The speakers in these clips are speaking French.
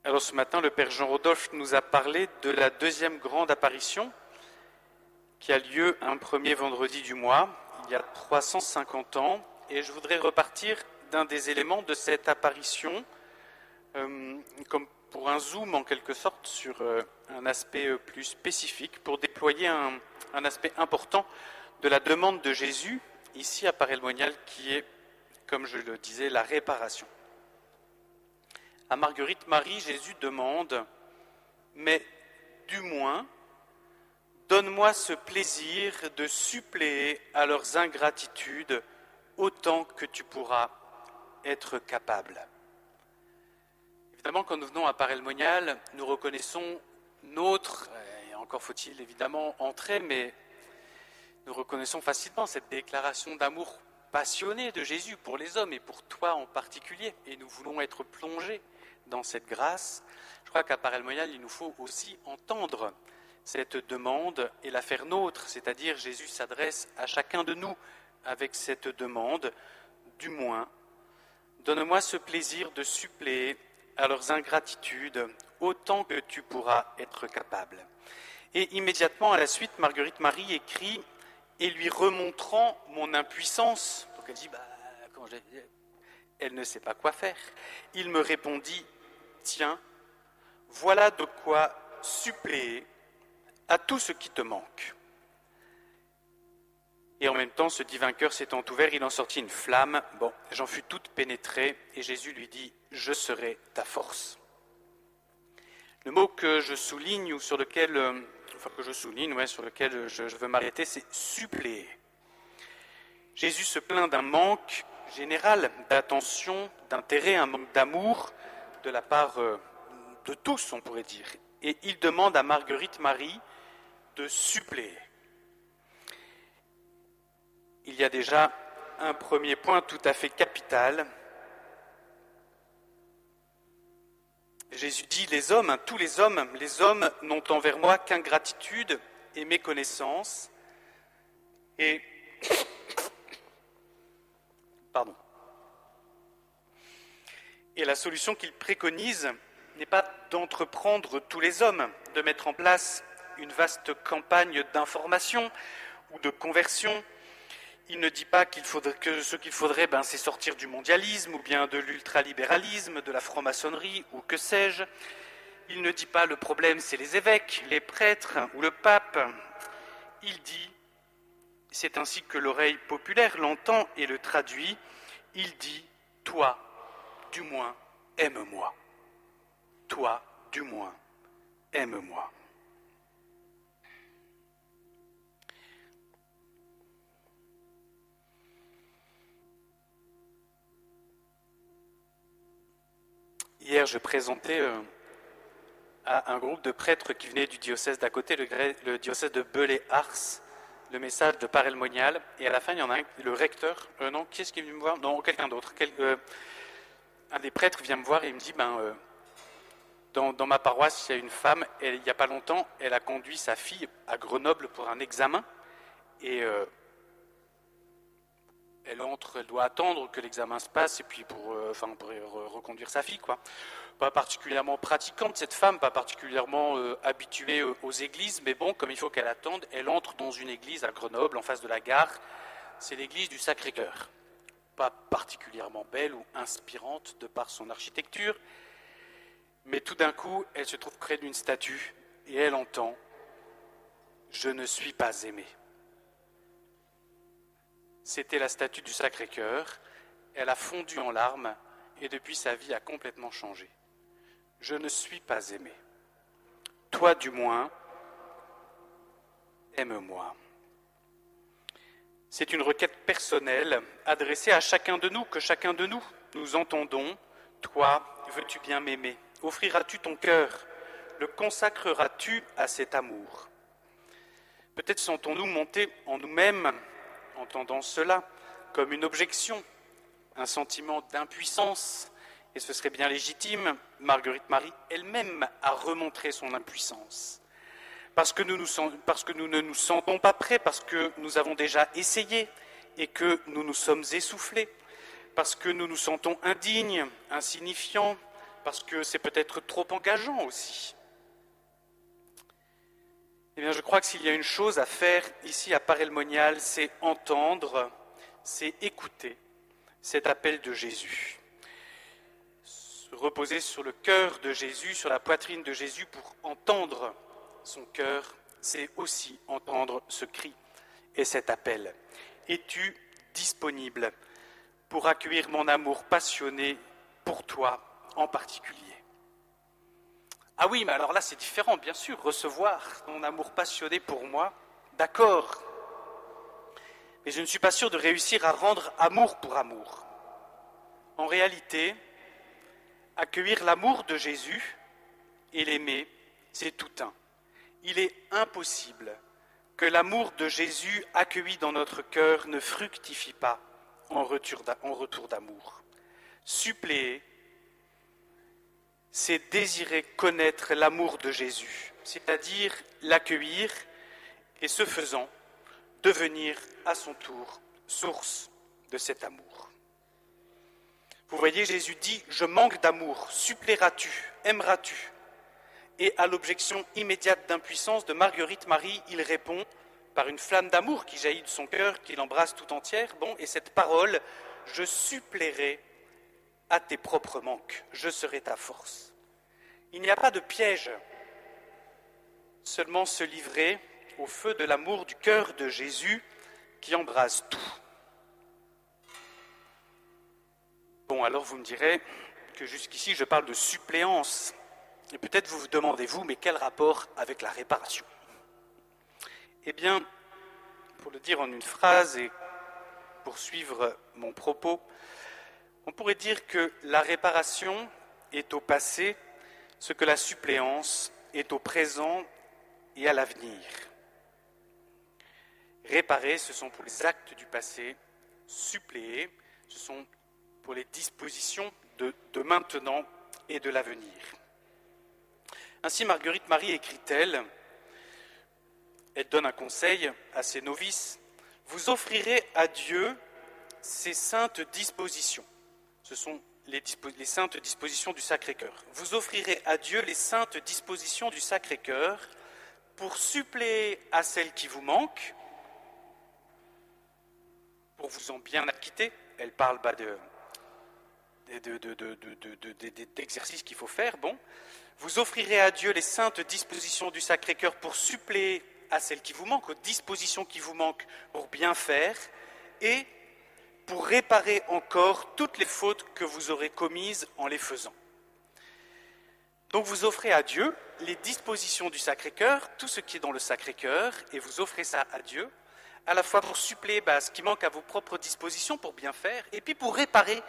Alors ce matin, le Père Jean-Rodolphe nous a parlé de la deuxième grande apparition qui a lieu un premier vendredi du mois, il y a 350 ans. Et je voudrais repartir d'un des éléments de cette apparition, comme pour un zoom en quelque sorte sur un aspect plus spécifique, pour déployer un aspect important de la demande de Jésus, ici à Paray-le-Monial, qui est, comme je le disais, la réparation. À Marguerite Marie, Jésus demande « Mais du moins, donne-moi ce plaisir de suppléer à leurs ingratitudes autant que tu pourras être capable. » Évidemment, quand nous venons à Paray-le-Monial, nous reconnaissons notre, et encore faut-il évidemment entrer, mais nous reconnaissons facilement cette déclaration d'amour passionné de Jésus pour les hommes et pour toi en particulier. Et nous voulons être plongés dans cette grâce. Je crois qu'à Paray-le-Monial, il nous faut aussi entendre cette demande et la faire nôtre, c'est-à-dire Jésus s'adresse à chacun de nous avec cette demande, du moins, donne-moi ce plaisir de suppléer à leurs ingratitudes autant que tu pourras être capable. Et immédiatement à la suite, Marguerite Marie écrit « Et lui remontrant mon impuissance », donc elle dit elle ne sait pas quoi faire, il me répondit « Tiens, voilà de quoi suppléer à tout ce qui te manque. » Et en même temps, ce divin cœur s'étant ouvert, il en sortit une flamme. Bon, j'en fus toute pénétrée, et Jésus lui dit « Je serai ta force ». Le mot que je souligne, ou sur lequel, sur lequel je veux m'arrêter, c'est « suppléer ». Jésus se plaint d'un manque général d'attention, d'intérêt, un manque d'amour de la part de tous, on pourrait dire. Et il demande à Marguerite Marie de suppléer. Il y a déjà un premier point tout à fait capital. Jésus dit, les hommes, tous les hommes n'ont envers moi qu'ingratitude et méconnaissance. Et la solution qu'il préconise n'est pas d'entreprendre tous les hommes, de mettre en place une vaste campagne d'information ou de conversion. Il ne dit pas que ce qu'il faudrait, c'est sortir du mondialisme ou bien de l'ultralibéralisme, de la franc-maçonnerie ou que sais-je. Il ne dit pas le problème c'est les évêques, les prêtres ou le pape. Il dit, c'est ainsi que l'oreille populaire l'entend et le traduit, il dit, toi, du moins, aime-moi. Toi, du moins, aime-moi. Hier, je présentais à un groupe de prêtres qui venaient du diocèse d'à côté, le diocèse de Belley-Ars, le message de Paray-le-Monial. Et à la fin, il y en a un, le recteur, qui est-ce qui est venu me voir? Non, quelqu'un d'autre. Un des prêtres vient me voir et il me dit, dans ma paroisse, il y a une femme, il n'y a pas longtemps, elle a conduit sa fille à Grenoble pour un examen. Et elle doit attendre que l'examen se passe et puis pour reconduire sa fille, quoi. Pas particulièrement pratiquante cette femme, pas particulièrement habituée aux églises, mais bon, comme il faut qu'elle attende, elle entre dans une église à Grenoble, en face de la gare. C'est l'église du Sacré-Cœur. Pas particulièrement belle ou inspirante de par son architecture, mais tout d'un coup, elle se trouve près d'une statue et elle entend « Je ne suis pas aimée ». C'était la statue du Sacré-Cœur, elle a fondu en larmes et depuis sa vie a complètement changé. Je ne suis pas aimé. Toi du moins, aime-moi. C'est une requête personnelle adressée à chacun de nous, que chacun de nous entendons. Toi, veux-tu bien m'aimer? Offriras-tu ton cœur? Le consacreras-tu à cet amour? Peut-être sentons-nous monter en nous-mêmes, entendant cela, comme une objection, un sentiment d'impuissance, et ce serait bien légitime. Marguerite Marie elle-même a remontré son impuissance. Parce que nous ne nous sentons pas prêts, parce que nous avons déjà essayé et que nous nous sommes essoufflés, parce que nous nous sentons indignes, insignifiants, parce que c'est peut-être trop engageant aussi. Eh bien, je crois que s'il y a une chose à faire ici à Paray-le-Monial, c'est entendre, c'est écouter cet appel de Jésus. Se reposer sur le cœur de Jésus, sur la poitrine de Jésus pour entendre son cœur, c'est aussi entendre ce cri et cet appel. Es-tu disponible pour accueillir mon amour passionné pour toi en particulier? Ah oui, mais alors là c'est différent, bien sûr, recevoir mon amour passionné pour moi, d'accord. Mais je ne suis pas sûr de réussir à rendre amour pour amour. En réalité, accueillir l'amour de Jésus et l'aimer, c'est tout un. Il est impossible que l'amour de Jésus accueilli dans notre cœur ne fructifie pas en retour d'amour. Suppléer, c'est désirer connaître l'amour de Jésus, c'est-à-dire l'accueillir et ce faisant, devenir à son tour source de cet amour. Vous voyez, Jésus dit « Je manque d'amour, suppléeras-tu, aimeras-tu » Et à l'objection immédiate d'impuissance de Marguerite Marie, il répond par une flamme d'amour qui jaillit de son cœur, qu'il embrasse tout entière. Bon, et cette parole « Je suppléerai à tes propres manques, je serai ta force ». Il n'y a pas de piège, seulement se livrer au feu de l'amour du cœur de Jésus qui embrase tout. Bon, alors vous me direz que jusqu'ici je parle de suppléance. Et peut-être vous vous demandez-vous, mais quel rapport avec la réparation? Eh bien, pour le dire en une phrase et poursuivre mon propos, on pourrait dire que la réparation est au passé ce que la suppléance est au présent et à l'avenir. Réparer, ce sont pour les actes du passé, suppléer, ce sont pour les dispositions de maintenant et de l'avenir. Ainsi, Marguerite Marie écrit-elle, elle donne un conseil à ses novices, « Vous offrirez à Dieu ces saintes dispositions. » Ce sont les saintes dispositions du Sacré-Cœur. « Vous offrirez à Dieu les saintes dispositions du Sacré-Cœur pour suppléer à celles qui vous manquent, pour vous en bien acquitter. » Elle parle d'exercices qu'il faut faire. Bon, vous offrirez à Dieu les saintes dispositions du Sacré-Cœur pour suppléer à celles qui vous manquent, aux dispositions qui vous manquent pour bien faire et pour réparer encore toutes les fautes que vous aurez commises en les faisant. Donc vous offrez à Dieu les dispositions du Sacré-Cœur, tout ce qui est dans le Sacré-Cœur, et vous offrez ça à Dieu, à la fois pour suppléer ce qui manque à vos propres dispositions pour bien faire, et puis pour réparer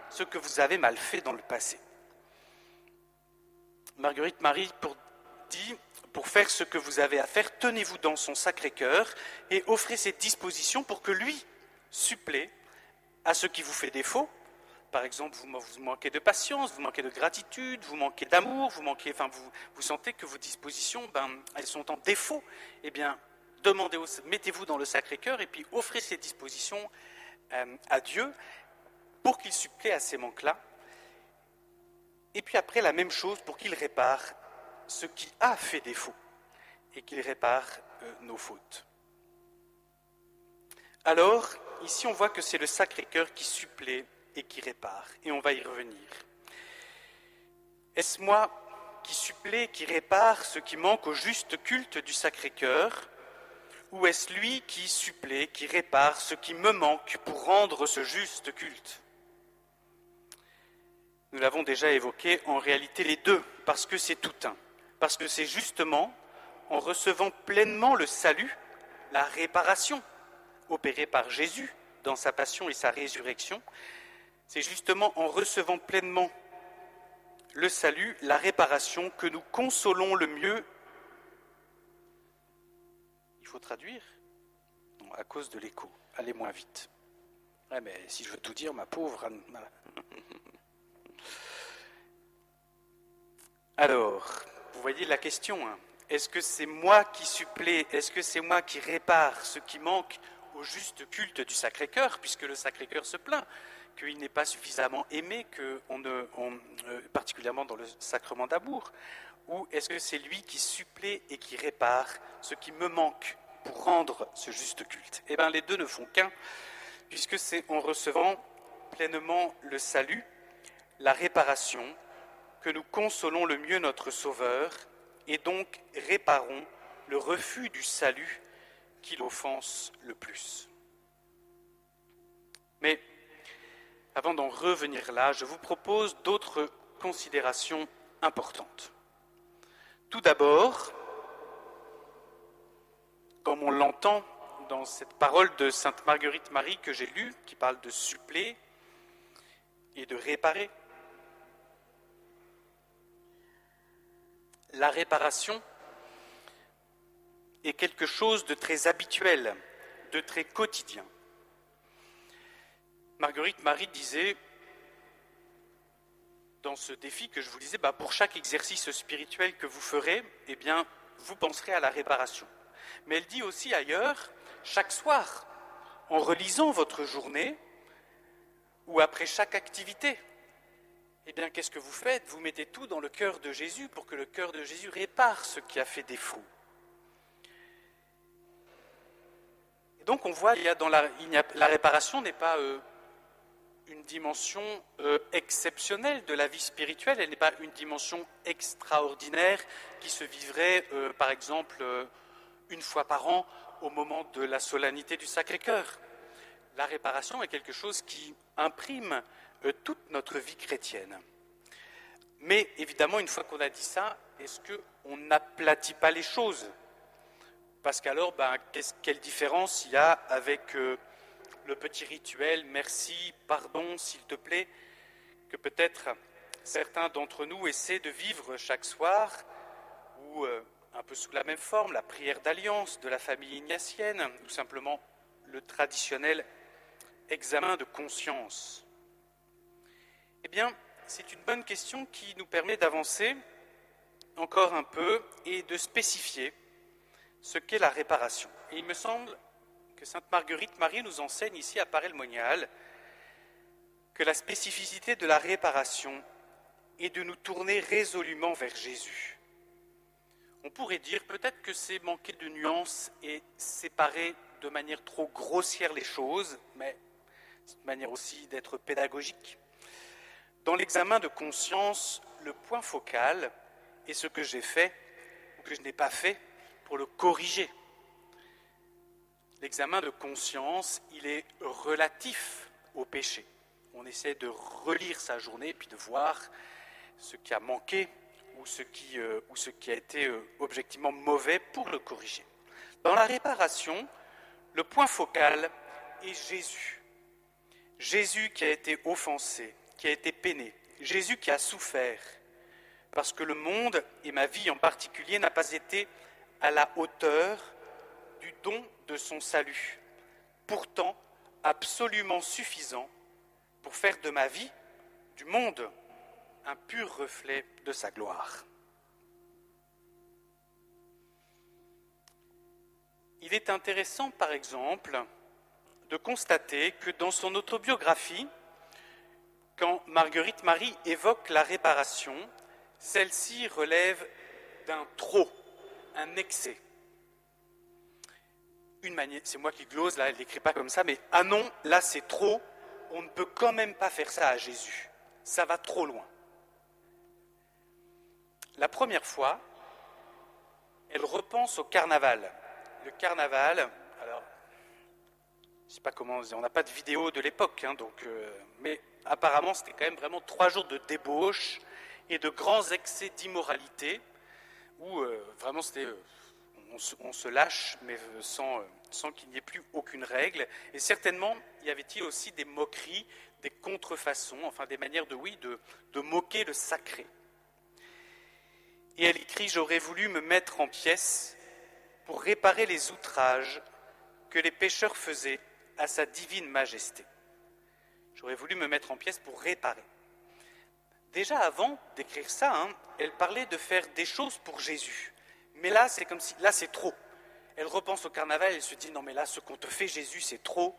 ce que vous avez mal fait dans le passé. Marguerite Marie dit, pour faire ce que vous avez à faire, tenez-vous dans son Sacré-Cœur et offrez ces dispositions pour que lui supplée à ce qui vous fait défaut. Par exemple, vous manquez de patience, vous manquez de gratitude, vous manquez d'amour, vous sentez que vos dispositions, elles sont en défaut. Eh bien, mettez-vous dans le Sacré-Cœur et puis offrez ces dispositions à Dieu pour qu'il supplée à ces manques-là. Et puis après, la même chose pour qu'il répare ce qui a fait défaut et qu'il répare nos fautes. Alors, ici on voit que c'est le Sacré-Cœur qui supplée et qui répare, et on va y revenir. Est-ce moi qui supplée, qui répare ce qui manque au juste culte du Sacré-Cœur, ou est-ce lui qui supplée, qui répare ce qui me manque pour rendre ce juste culte? Nous l'avons déjà évoqué, en réalité les deux, parce que c'est tout un. Parce que c'est justement en recevant pleinement le salut, la réparation opérée par Jésus dans sa passion et sa résurrection, c'est justement en recevant pleinement le salut, la réparation, que nous consolons le mieux. Il faut traduire? Non, à cause de l'écho. Allez moins vite. Ouais, mais si je veux tout dire, ma pauvre... Alors, vous voyez la question, hein. Est-ce que c'est moi qui supplée, est-ce que c'est moi qui répare ce qui manque au juste culte du Sacré-Cœur, puisque le Sacré-Cœur se plaint qu'il n'est pas suffisamment aimé, particulièrement dans le sacrement d'amour? Ou est-ce que c'est lui qui supplée et qui répare ce qui me manque pour rendre ce juste culte? Eh bien, les deux ne font qu'un, puisque c'est en recevant pleinement le salut, la réparation, que nous consolons le mieux notre Sauveur, et donc réparons le refus du salut qui l'offense le plus. Mais avant d'en revenir là, je vous propose d'autres considérations importantes. Tout d'abord, comme on l'entend dans cette parole de Sainte Marguerite Marie que j'ai lue, qui parle de suppléer et de réparer, la réparation est quelque chose de très habituel, de très quotidien. Marguerite Marie disait, dans ce défi que je vous disais, pour chaque exercice spirituel que vous ferez, eh bien, vous penserez à la réparation. Mais elle dit aussi ailleurs, chaque soir, en relisant votre journée, ou après chaque activité, eh bien, qu'est-ce que vous faites? Vous mettez tout dans le cœur de Jésus pour que le cœur de Jésus répare ce qui a fait défaut. Et donc, on voit, la réparation n'est pas une dimension exceptionnelle de la vie spirituelle, elle n'est pas une dimension extraordinaire qui se vivrait, par exemple, une fois par an au moment de la solennité du Sacré-Cœur. La réparation est quelque chose qui imprime toute notre vie chrétienne. Mais évidemment, une fois qu'on a dit ça, est-ce qu'on n'aplatit pas les choses? Parce qu'alors, quelle différence il y a avec le petit rituel, merci, pardon, s'il te plaît, que peut-être certains d'entre nous essaient de vivre chaque soir, ou un peu sous la même forme, la prière d'alliance de la famille ignatienne, ou simplement le traditionnel examen de conscience. Eh bien, c'est une bonne question qui nous permet d'avancer encore un peu et de spécifier ce qu'est la réparation. Et il me semble que Sainte Marguerite Marie nous enseigne ici à Paray-le-Monial que la spécificité de la réparation est de nous tourner résolument vers Jésus. On pourrait dire peut-être que c'est manquer de nuances et séparer de manière trop grossière les choses, mais c'est une manière aussi d'être pédagogique. Dans l'examen de conscience, le point focal est ce que j'ai fait ou que je n'ai pas fait pour le corriger. L'examen de conscience, il est relatif au péché. On essaie de relire sa journée puis de voir ce qui a manqué ou ce qui a été objectivement mauvais pour le corriger. Dans la réparation, le point focal est Jésus. Jésus qui a été offensé, qui a été peiné, Jésus qui a souffert, parce que le monde, et ma vie en particulier, n'a pas été à la hauteur du don de son salut, pourtant absolument suffisant pour faire de ma vie, du monde, un pur reflet de sa gloire. Il est intéressant, par exemple, de constater que dans son autobiographie, quand Marguerite Marie évoque la réparation, celle-ci relève d'un trop, un excès. Une manière, c'est moi qui glose, là, elle n'écrit pas comme ça, mais ah non, là c'est trop, on ne peut quand même pas faire ça à Jésus, ça va trop loin. La première fois, elle repense au carnaval. Le carnaval, alors, je ne sais pas comment, on n'a pas de vidéo de l'époque, mais apparemment c'était quand même vraiment 3 jours de débauche et de grands excès d'immoralité, où vraiment c'était... On se lâche, mais sans qu'il n'y ait plus aucune règle. Et certainement, y avait-il aussi des moqueries, des contrefaçons, enfin des manières de moquer le sacré. Et elle écrit « J'aurais voulu me mettre en pièces pour réparer les outrages que les pécheurs faisaient à sa divine majesté. » J'aurais voulu me mettre en pièces pour réparer. Déjà avant d'écrire ça, elle parlait de faire des choses pour Jésus. Mais là, c'est comme si, là, c'est trop. Elle repense au carnaval, elle se dit, non mais là, ce qu'on te fait, Jésus, c'est trop.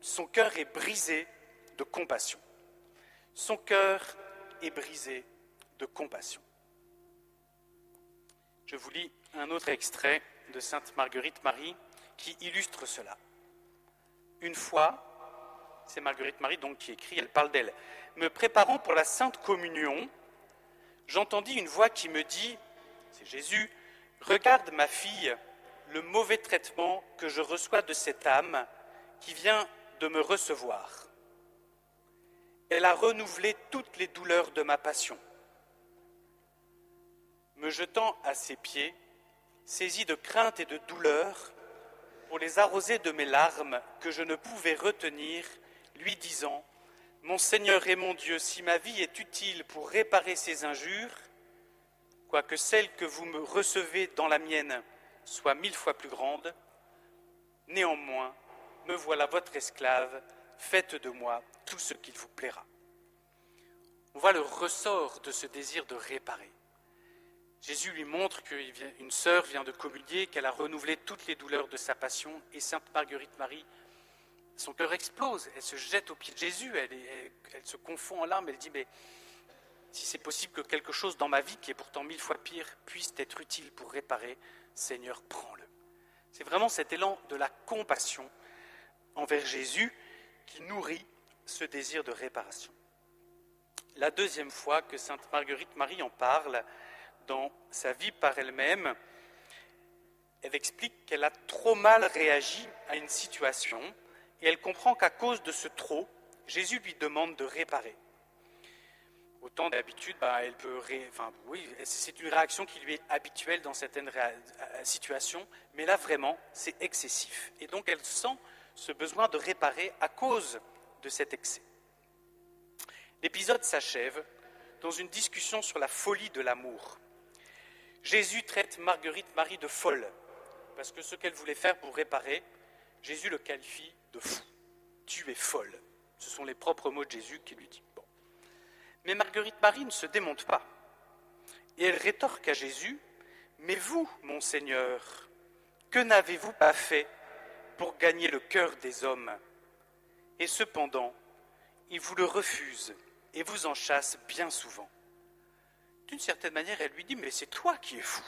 Son cœur est brisé de compassion. Son cœur est brisé de compassion. Je vous lis un autre extrait de Sainte Marguerite Marie qui illustre cela. Une fois, c'est Marguerite Marie donc qui écrit, elle parle d'elle. Me préparant pour la Sainte Communion, j'entendis une voix qui me dit, c'est Jésus, regarde ma fille, le mauvais traitement que je reçois de cette âme qui vient de me recevoir. Elle a renouvelé toutes les douleurs de ma passion. Me jetant à ses pieds, saisi de crainte et de douleur, pour les arroser de mes larmes que je ne pouvais retenir, lui disant « Mon Seigneur et mon Dieu, si ma vie est utile pour réparer ces injures, quoique celle que vous me recevez dans la mienne soit 1000 fois plus grande, néanmoins, me voilà votre esclave, faites de moi tout ce qu'il vous plaira. » On voit le ressort de ce désir de réparer. Jésus lui montre qu'une sœur vient de communier, qu'elle a renouvelé toutes les douleurs de sa passion, et Sainte Marguerite Marie, son cœur explose, elle se jette aux pieds de Jésus, elle se confond en larmes, elle dit « mais si c'est possible que quelque chose dans ma vie, qui est pourtant 1000 fois pire, puisse être utile pour réparer, Seigneur, prends-le. » C'est vraiment cet élan de la compassion envers Jésus qui nourrit ce désir de réparation. La deuxième fois que Sainte Marguerite Marie en parle, dans sa vie par elle-même, elle explique qu'elle a trop mal réagi à une situation et elle comprend qu'à cause de ce trop, Jésus lui demande de réparer. Autant d'habitude, c'est une réaction qui lui est habituelle dans certaines situations, mais là vraiment, c'est excessif. Et donc elle sent ce besoin de réparer à cause de cet excès. L'épisode s'achève dans une discussion sur la folie de l'amour. Jésus traite Marguerite Marie de folle, parce que ce qu'elle voulait faire pour réparer, Jésus le qualifie de fou. Tu es folle. Ce sont les propres mots de Jésus qui lui dit. Bon. Mais Marguerite Marie ne se démonte pas. Et elle rétorque à Jésus, « Mais vous, mon Seigneur, que n'avez-vous pas fait pour gagner le cœur des hommes ? Et cependant, ils vous le refusent et vous en chassent bien souvent. » D'une certaine manière, elle lui dit, mais c'est toi qui es fou.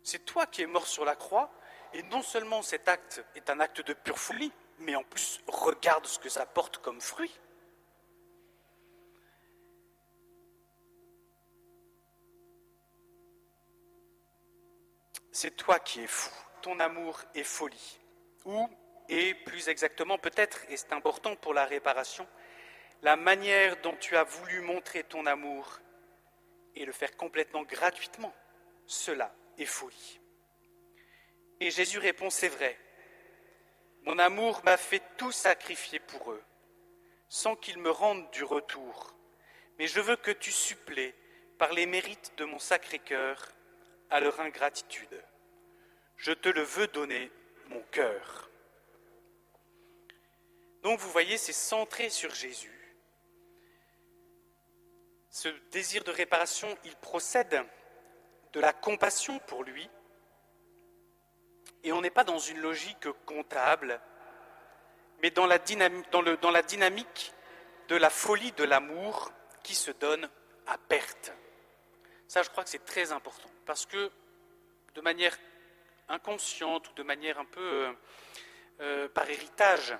C'est toi qui es mort sur la croix, et non seulement cet acte est un acte de pure folie, mais en plus, regarde ce que ça porte comme fruit. C'est toi qui es fou, ton amour est folie. Ou, et plus exactement peut-être, et c'est important pour la réparation, la manière dont tu as voulu montrer ton amour et le faire complètement gratuitement, cela est folie. Et Jésus répond, c'est vrai, mon amour m'a fait tout sacrifier pour eux, sans qu'ils me rendent du retour, mais je veux que tu supplées, par les mérites de mon Sacré-Cœur, à leur ingratitude. Je te le veux donner, mon cœur. Donc vous voyez, c'est centré sur Jésus. Ce désir de réparation, il procède de la compassion pour lui. Et on n'est pas dans une logique comptable, mais dans la dynamique de la folie de l'amour qui se donne à perte. Ça, je crois que c'est très important, parce que de manière inconsciente ou de manière un peu par héritage,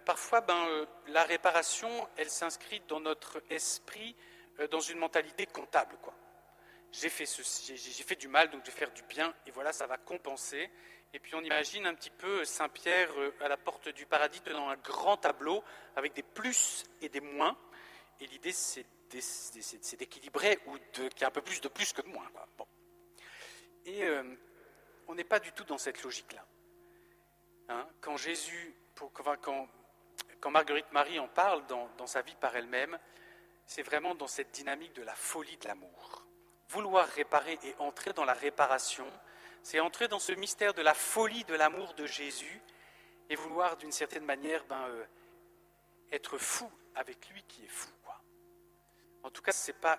parfois, la réparation, elle s'inscrit dans notre esprit dans une mentalité comptable, quoi. J'ai fait ceci, j'ai fait du mal, donc je vais faire du bien, et voilà, ça va compenser. Et puis on imagine un petit peu Saint-Pierre à la porte du paradis dans un grand tableau avec des plus et des moins. Et l'idée, c'est d'équilibrer ou qu'il y ait un peu plus de plus que de moins, quoi. Bon. Et on n'est pas du tout dans cette logique-là. Hein, quand Marguerite Marie en parle dans sa vie par elle-même, c'est vraiment dans cette dynamique de la folie de l'amour. Vouloir réparer et entrer dans la réparation, c'est entrer dans ce mystère de la folie de l'amour de Jésus et vouloir d'une certaine manière être fou avec lui qui est fou, quoi. En tout cas, ce n'est pas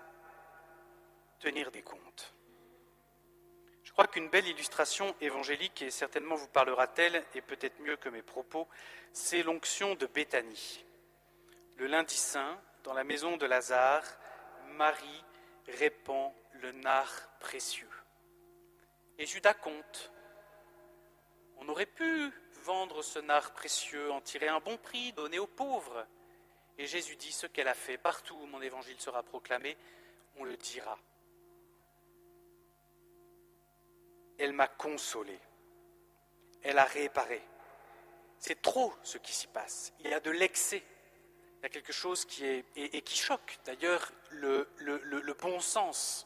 tenir des comptes. Je crois qu'une belle illustration évangélique, et certainement vous parlera-t-elle, et peut-être mieux que mes propos, c'est l'onction de Béthanie. le lundi saint, dans la maison de Lazare, Marie répand le nard précieux. Et Judas compte. On aurait pu vendre ce nard précieux, en tirer un bon prix, donner aux pauvres. Et Jésus dit ce qu'elle a fait. Partout où mon évangile sera proclamé, on le dira. Elle m'a consolé. Elle a réparé. C'est trop ce qui s'y passe. Il y a de l'excès. Il y a quelque chose qui qui choque. D'ailleurs, le bon sens.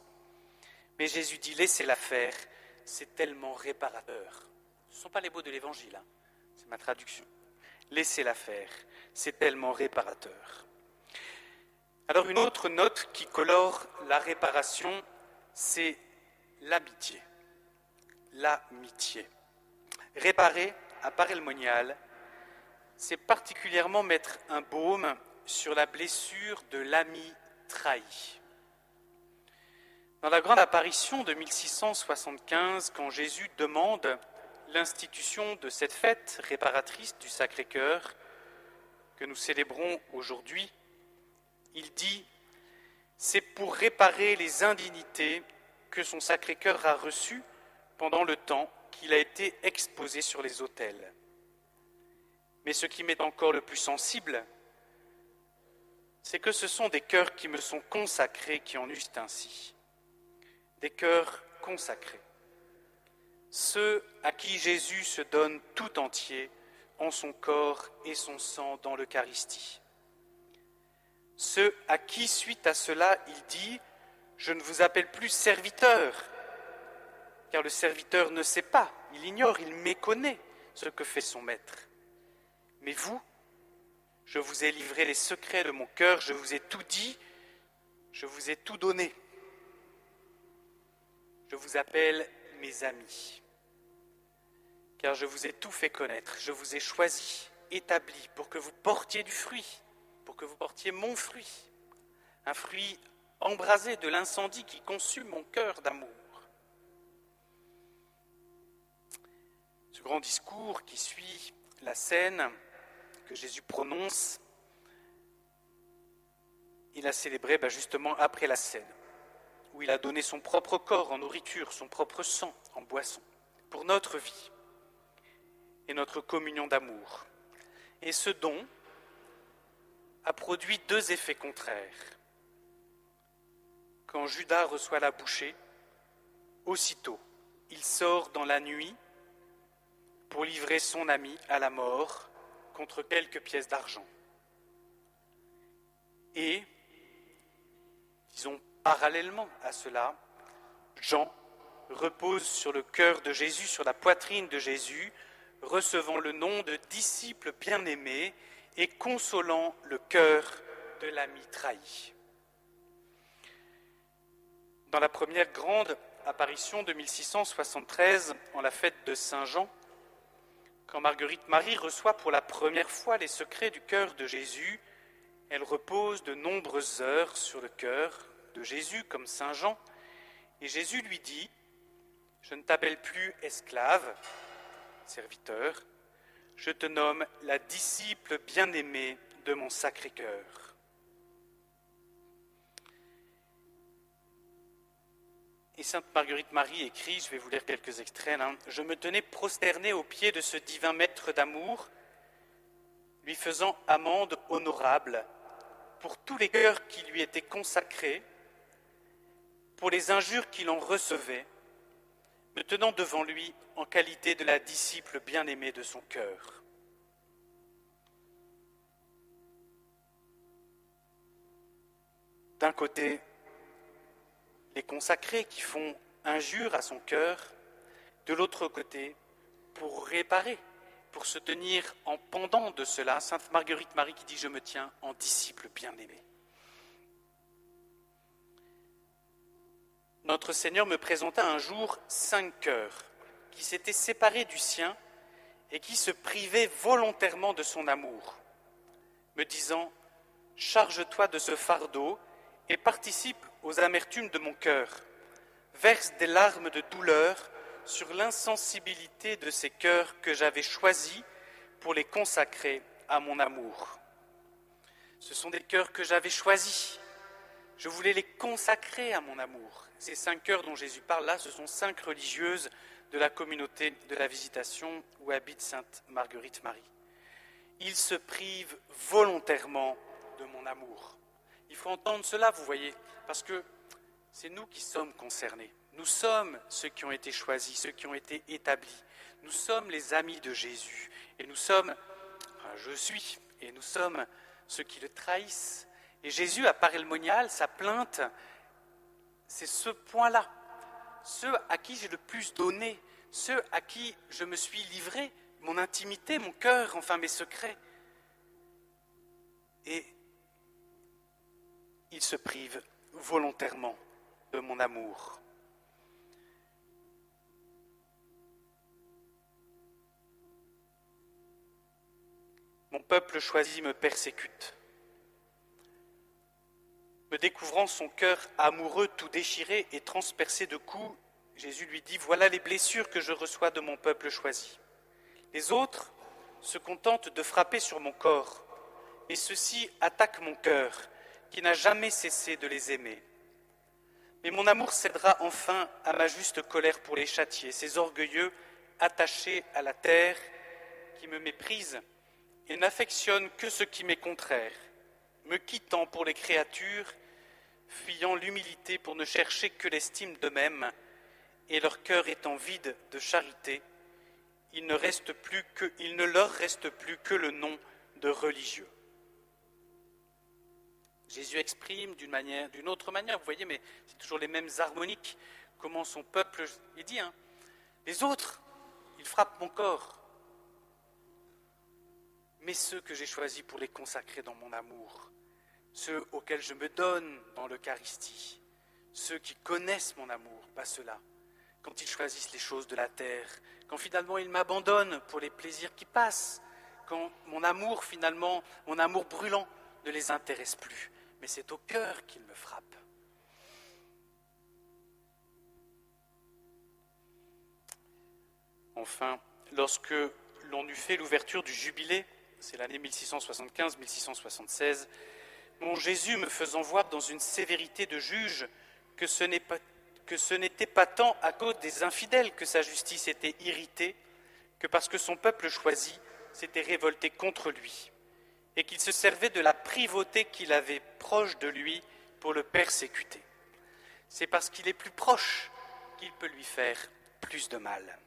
Mais Jésus dit, laissez-la faire. C'est tellement réparateur. Ce ne sont pas les mots de l'évangile, hein. C'est ma traduction. Laissez-la faire. C'est tellement réparateur. Alors une autre note qui colore la réparation, c'est l'amitié. L'amitié. Réparer, à parer le monial, c'est particulièrement mettre un baume sur la blessure de l'ami trahi. Dans la grande apparition de 1675, quand Jésus demande l'institution de cette fête réparatrice du Sacré-Cœur que nous célébrons aujourd'hui, il dit « C'est pour réparer les indignités que son Sacré-Cœur a reçues pendant le temps qu'il a été exposé sur les autels. Mais ce qui m'est encore le plus sensible, c'est que ce sont des cœurs qui me sont consacrés qui en eussent ainsi. Des cœurs consacrés. Ceux à qui Jésus se donne tout entier en son corps et son sang dans l'Eucharistie. Ceux à qui, suite à cela, il dit « Je ne vous appelle plus serviteur », car le serviteur ne sait pas, il ignore, il méconnaît ce que fait son maître. Mais vous, je vous ai livré les secrets de mon cœur, je vous ai tout dit, je vous ai tout donné. Je vous appelle mes amis, car je vous ai tout fait connaître, je vous ai choisi, établi, pour que vous portiez du fruit, pour que vous portiez mon fruit, un fruit embrasé de l'incendie qui consume mon cœur d'amour. Ce grand discours qui suit la scène que Jésus prononce, il a célébré justement après la scène, où il a donné son propre corps en nourriture, son propre sang en boisson, pour notre vie et notre communion d'amour. Et ce don a produit deux effets contraires. Quand Judas reçoit la bouchée, aussitôt, il sort dans la nuit pour livrer son ami à la mort contre quelques pièces d'argent. Et, disons parallèlement à cela, Jean repose sur le cœur de Jésus, sur la poitrine de Jésus, recevant le nom de disciple bien-aimé et consolant le cœur de l'ami trahi. Dans la première grande apparition de 1673, en la fête de Saint-Jean, quand Marguerite Marie reçoit pour la première fois les secrets du cœur de Jésus, elle repose de nombreuses heures sur le cœur de Jésus comme Saint Jean, et Jésus lui dit « Je ne t'appelle plus esclave, serviteur, je te nomme la disciple bien-aimée de mon Sacré-Cœur. » Et Sainte Marguerite Marie écrit, je vais vous lire quelques extraits, « Je me tenais prosterné aux pieds de ce divin maître d'amour, lui faisant amende honorable pour tous les cœurs qui lui étaient consacrés, pour les injures qu'il en recevait, me tenant devant lui en qualité de la disciple bien-aimée de son cœur. » D'un côté, les consacrés qui font injure à son cœur, de l'autre côté, pour réparer, pour se tenir en pendant de cela, Sainte Marguerite Marie qui dit « Je me tiens en disciple bien-aimé ». Notre Seigneur me présenta un jour 5 cœurs qui s'étaient séparés du sien et qui se privaient volontairement de son amour, me disant « Charge-toi de ce fardeau et participe aux amertumes de mon cœur. Verse des larmes de douleur sur l'insensibilité de ces cœurs que j'avais choisis pour les consacrer à mon amour. Ce sont des cœurs que j'avais choisis. Je voulais les consacrer à mon amour. Ces 5 cœurs dont Jésus parle là, ce sont 5 religieuses de la communauté de la Visitation où habite Sainte Marguerite Marie. Ils se privent volontairement de mon amour. Il faut entendre cela, vous voyez, parce que c'est nous qui sommes concernés. Nous sommes ceux qui ont été choisis, ceux qui ont été établis. Nous sommes les amis de Jésus. Et nous sommes, je suis, et nous sommes ceux qui le trahissent. Et Jésus, à part le monial, sa plainte, c'est ce point-là. Ceux à qui j'ai le plus donné, ceux à qui je me suis livré, mon intimité, mon cœur, enfin mes secrets. Et ils se privent volontairement de mon amour. Mon peuple choisi me persécute. Me découvrant son cœur amoureux tout déchiré et transpercé de coups, Jésus lui dit « Voilà les blessures que je reçois de mon peuple choisi. Les autres se contentent de frapper sur mon corps, et ceux-ci attaquent mon cœur, qui n'a jamais cessé de les aimer. Mais mon amour cédera enfin à ma juste colère pour les châtier, ces orgueilleux attachés à la terre, qui me méprisent et n'affectionnent que ce qui m'est contraire, me quittant pour les créatures, fuyant l'humilité pour ne chercher que l'estime d'eux-mêmes, et leur cœur étant vide de charité, il ne leur reste plus que le nom de religieux. » Jésus exprime d'une autre manière, vous voyez, mais c'est toujours les mêmes harmoniques, comment son peuple, il dit, les autres, ils frappent mon corps, mais ceux que j'ai choisis pour les consacrer dans mon amour, ceux auxquels je me donne dans l'Eucharistie, ceux qui connaissent mon amour, pas ceux-là, quand ils choisissent les choses de la terre, quand finalement ils m'abandonnent pour les plaisirs qui passent, quand mon amour finalement, mon amour brûlant ne les intéresse plus, mais c'est au cœur qu'il me frappe. Enfin, lorsque l'on eut fait l'ouverture du jubilé, c'est l'année 1675-1676, mon Jésus me faisant voir dans une sévérité de juge que ce n'était pas tant à cause des infidèles que sa justice était irritée, que parce que son peuple choisi s'était révolté contre lui, et qu'il se servait de la privauté qu'il avait proche de lui pour le persécuter. C'est parce qu'il est plus proche qu'il peut lui faire plus de mal.